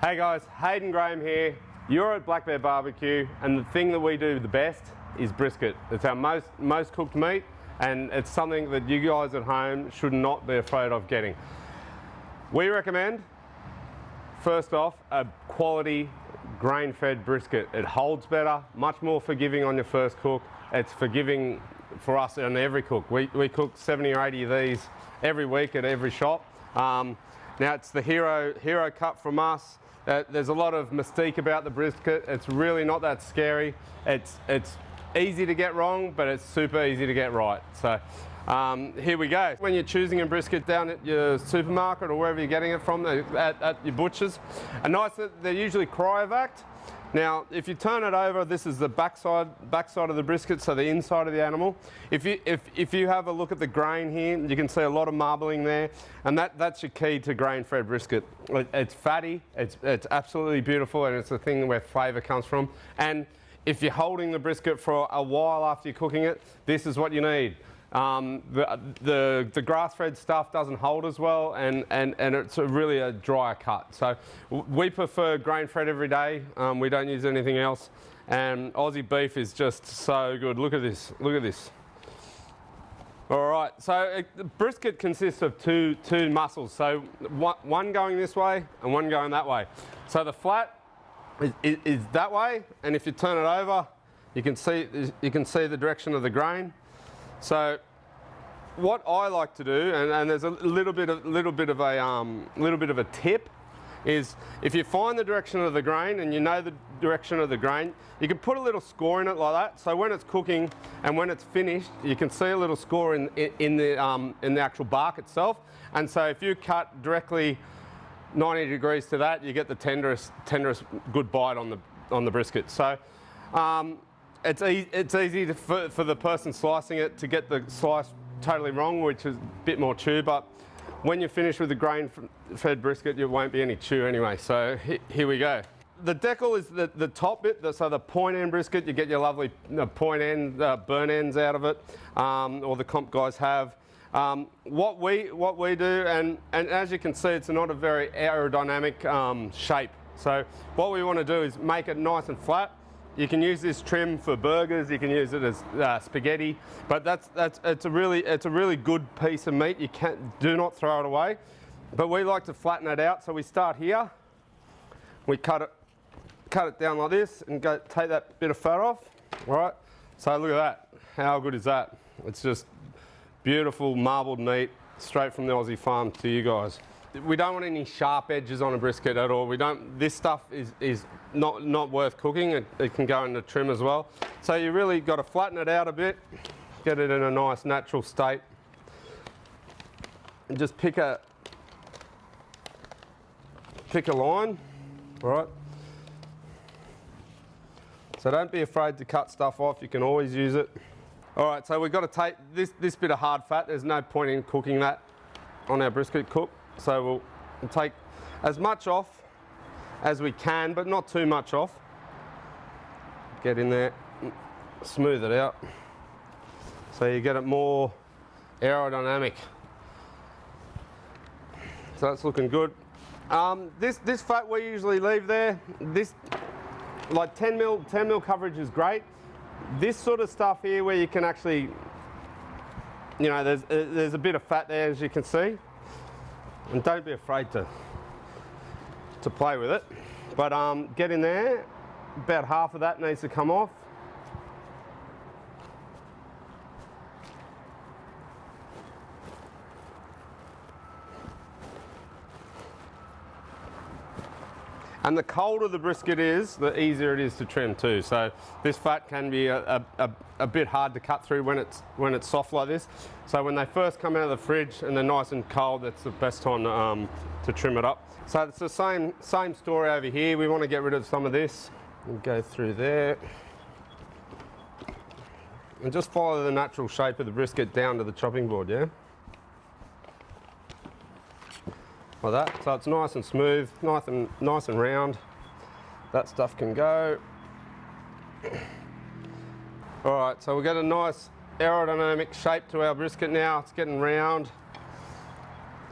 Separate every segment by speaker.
Speaker 1: Hey guys, Hayden Graham here. You're at Black Bear BBQ, and the thing that we do the best is brisket. It's our most cooked meat, and it's something that you guys at home should not be afraid of getting. We recommend, first off, a quality grain-fed brisket. It holds better, much more forgiving on your first cook. It's forgiving for us on every cook. We cook 70 or 80 of these every week at every shop. Now it's the hero cut from us. There's a lot of mystique about the brisket. It's really not that scary. It's easy to get wrong, but it's super easy to get right. So here we go. When you're choosing a brisket down at your supermarket or wherever you're getting it from, at your butcher's, they're usually cryovac. Now, if you turn it over, this is the backside of the brisket, so the inside of the animal. If you have a look at the grain here, you can see a lot of marbling there, and that's your key to grain-fed brisket. It's fatty, it's absolutely beautiful, and it's the thing where flavour comes from. And if you're holding the brisket for a while after you're cooking it, this is what you need. The grass-fed stuff doesn't hold as well, and it's really a drier cut. So we prefer grain-fed every day. We don't use anything else, and Aussie beef is just so good. Look at this. Look at this. All right. So the brisket consists of two muscles. So one going this way and one going that way. So the flat is that way, and if you turn it over, you can see the direction of the grain. So what I like to do, and there's a little bit of a tip, is if you find the direction of the grain and you know the direction of the grain, you can put a little score in it like that. So when it's cooking and when it's finished, you can see a little score in the actual bark itself. And so if you cut directly 90 degrees to that, you get the tenderest good bite on the brisket. So it's easy for the person slicing it to get the slice totally wrong, which is a bit more chew, but when you're finished with the grain-fed brisket, there won't be any chew anyway. So here we go. The decal is the top bit, so the point end brisket, you get your lovely point end, burn ends out of it, or the comp guys have. What we do, and as you can see, it's not a very aerodynamic shape. So what we want to do is make it nice and flat. You can use this trim for burgers. You can use it as spaghetti, but it's a really good piece of meat. You do not throw it away. But we like to flatten it out. So we start here. We cut it down like this, and take that bit of fat off. All right. So look at that. How good is that? It's just beautiful marbled meat straight from the Aussie farm to you guys. We don't want any sharp edges on a brisket at all. This stuff is not worth cooking. It can go in the trim as well. So you really got to flatten it out a bit, get it in a nice natural state, and just pick a line, all right? So don't be afraid to cut stuff off. You can always use it. All right, so we've got to take this bit of hard fat. There's no point in cooking that on our brisket cook. So we'll take as much off as we can, but not too much off. Get in there, smooth it out, so you get it more aerodynamic. So that's looking good. This fat we usually leave there. This, like 10 mil coverage is great. This sort of stuff here, where you can actually, you know, there's a bit of fat there, as you can see. And don't be afraid to play with it. But get in there, about half of that needs to come off. And the colder the brisket is, the easier it is to trim too. So this fat can be a bit hard to cut through when it's soft like this. So when they first come out of the fridge and they're nice and cold, that's the best time to trim it up. So it's the same story over here. We want to get rid of some of this and go through there. And just follow the natural shape of the brisket down to the chopping board, yeah? Like that, so it's nice and smooth, nice and round. That stuff can go. All right, so we've got a nice aerodynamic shape to our brisket now. It's getting round.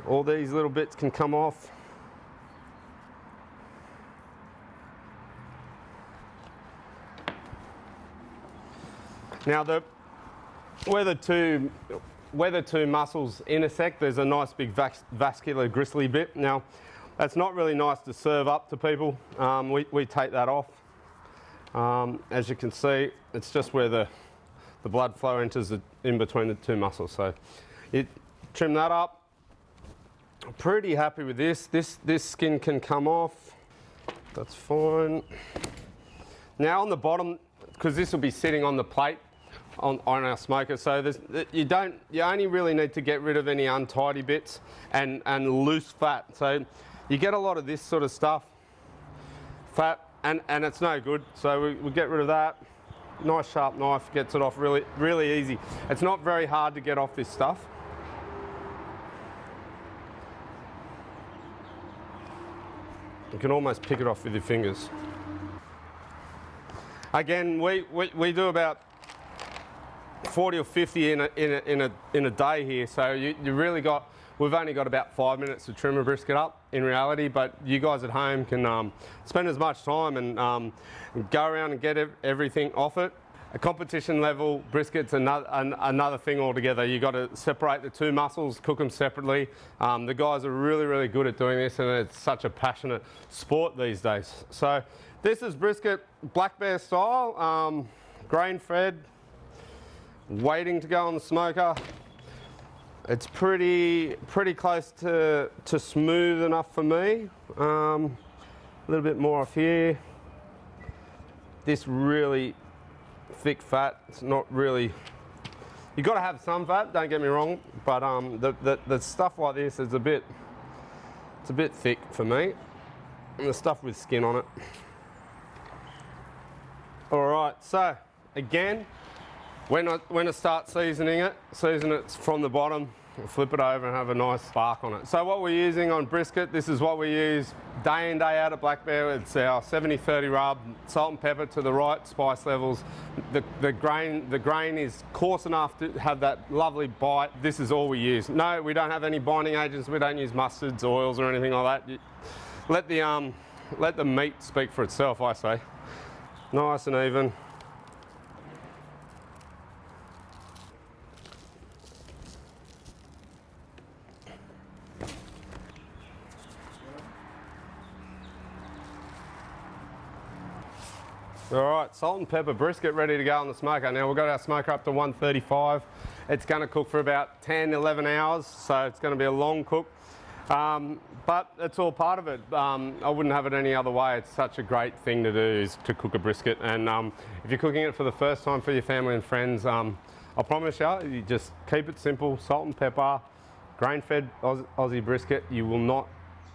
Speaker 1: All these little bits can come off. Now where the two muscles intersect, there's a nice big vascular gristly bit. Now, that's not really nice to serve up to people. We take that off. As you can see, it's just where the blood flow enters in between the two muscles. So you trim that up. Pretty happy with this. This skin can come off. That's fine. Now on the bottom, because this will be sitting on the plate on our smoker, so you only really need to get rid of any untidy bits and loose fat. So you get a lot of this sort of stuff, fat, and it's no good. So we get rid of that. Nice sharp knife gets it off really easy. It's not very hard to get off this stuff. You can almost pick it off with your fingers. Again, we do about 40 or 50 in a day here, so we've only got about 5 minutes to trim a brisket up in reality, but you guys at home can spend as much time and go around and get everything off it. A competition level brisket's another thing altogether. You got to separate the two muscles, cook them separately. The guys are really good at doing this, and it's such a passionate sport these days. So this is brisket Black Bear style, grain fed, waiting to go on the smoker. It's pretty close to smooth enough for me. A little bit more off here. This really thick fat. It's not really. You got to have some fat. Don't get me wrong, but the stuff like this is a bit thick for me. And the stuff with skin on it. All right. So again, when I start season it from the bottom. We'll flip it over and have a nice spark on it. So what we're using on brisket, this is what we use day in, day out at Black Bear. It's our 70-30 rub, salt and pepper to the right spice levels. The grain is coarse enough to have that lovely bite. This is all we use. No, we don't have any binding agents. We don't use mustards, oils or anything like that. Let the meat speak for itself, I say. Nice and even. All right, salt and pepper brisket ready to go on the smoker. Now we've got our smoker up to 135. It's going to cook for about 10, 11 hours, so it's going to be a long cook. But it's all part of it. I wouldn't have it any other way. It's such a great thing to do, is to cook a brisket. And if you're cooking it for the first time for your family and friends, I promise you just keep it simple, salt and pepper, grain-fed Aussie brisket. You will not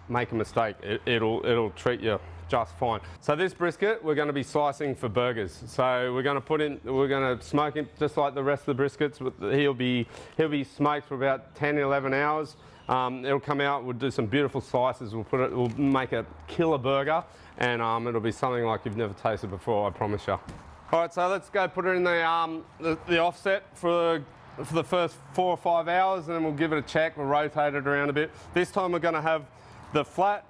Speaker 1: make a mistake. It'll treat you just fine. So this brisket we're going to be slicing for burgers. So we're going to smoke it just like the rest of the briskets. He'll be smoked for about 10, 11 hours. It'll come out, we'll do some beautiful slices, we'll make a killer burger, and it'll be something like you've never tasted before, I promise you. All right, so let's go put it in the offset for the first 4 or 5 hours, and then we'll give it a check, we'll rotate it around a bit. This time we're going to have the flat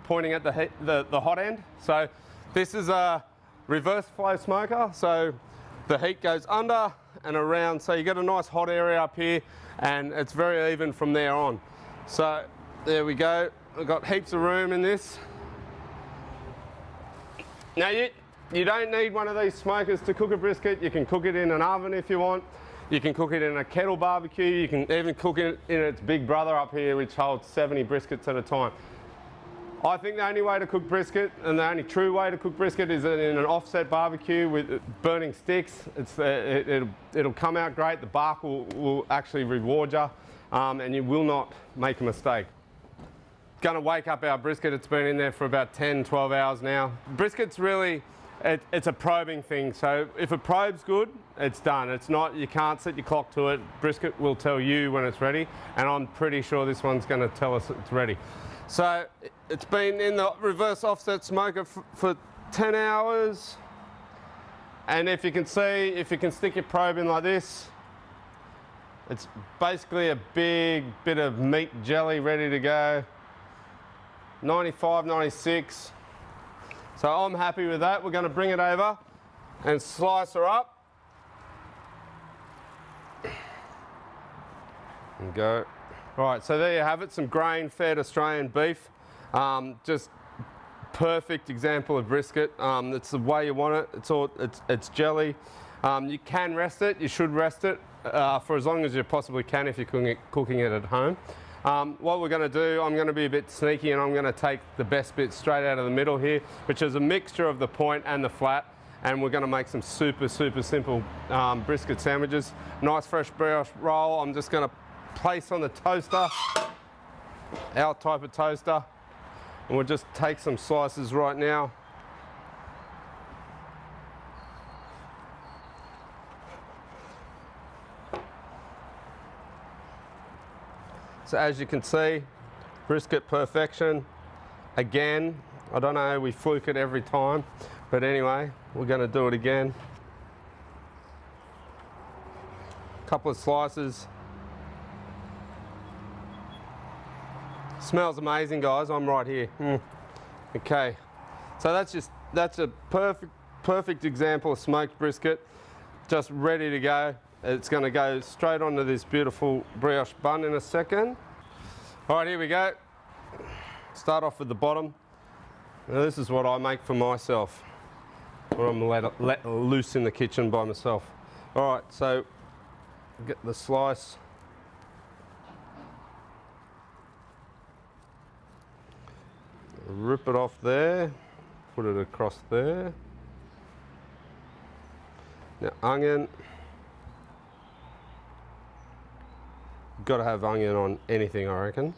Speaker 1: pointing at the hot end. So this is a reverse flow smoker, so the heat goes under and around, so you get a nice hot area up here, and it's very even from there on. So there we go, we've got heaps of room in this. Now you don't need one of these smokers to cook a brisket. You can cook it in an oven if you want. You can cook it in a kettle barbecue. You can even cook it in its big brother up here, which holds 70 briskets at a time. I think the only way to cook brisket, and the only true way to cook brisket, is in an offset barbecue with burning sticks. It'll come out great. The bark will actually reward you, and you will not make a mistake. Going to wake up our brisket. It's been in there for about 10, 12 hours now. Brisket's really, it's a probing thing. So if it probes good, it's done. It's not, you can't set your clock to it. Brisket will tell you when it's ready, and I'm pretty sure this one's going to tell us it's ready. So it's been in the reverse offset smoker for 10 hours. And if you can see, if you can stick your probe in like this, it's basically a big bit of meat jelly ready to go. 95, 96. So I'm happy with that. We're going to bring it over and slice her up. And go. Right, so there you have it, some grain-fed Australian beef. Just perfect example of brisket. It's the way you want it. It's jelly. You can rest it. You should rest it for as long as you possibly can if you're cooking it at home. What we're going to do, I'm going to be a bit sneaky and I'm going to take the best bit straight out of the middle here, which is a mixture of the point and the flat, and we're going to make some super simple brisket sandwiches. Nice fresh brioche roll. I'm just going to place on the toaster, our type of toaster, and we'll just take some slices right now. So as you can see, brisket perfection. Again, I don't know, we fluke it every time, but anyway, we're going to do it again. Couple of slices. Smells amazing, guys. I'm right here. Okay, so that's a perfect example of smoked brisket, just ready to go. It's going to go straight onto this beautiful brioche bun in a second. All right, here we go. Start off with the bottom. Now this is what I make for myself when I'm let loose in the kitchen by myself. All right, so get the slice. Rip it off there, put it across there. Now onion. Got to have onion on anything, I reckon.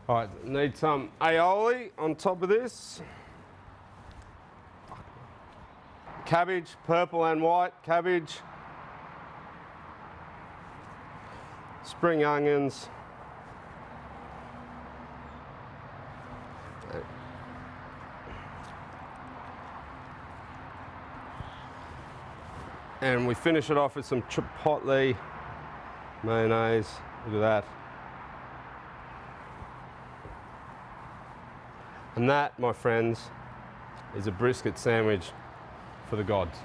Speaker 1: All right, need some aioli on top of this. Cabbage, purple and white cabbage. Spring onions. And we finish it off with some chipotle mayonnaise. Look at that. And that, my friends, is a brisket sandwich for the gods.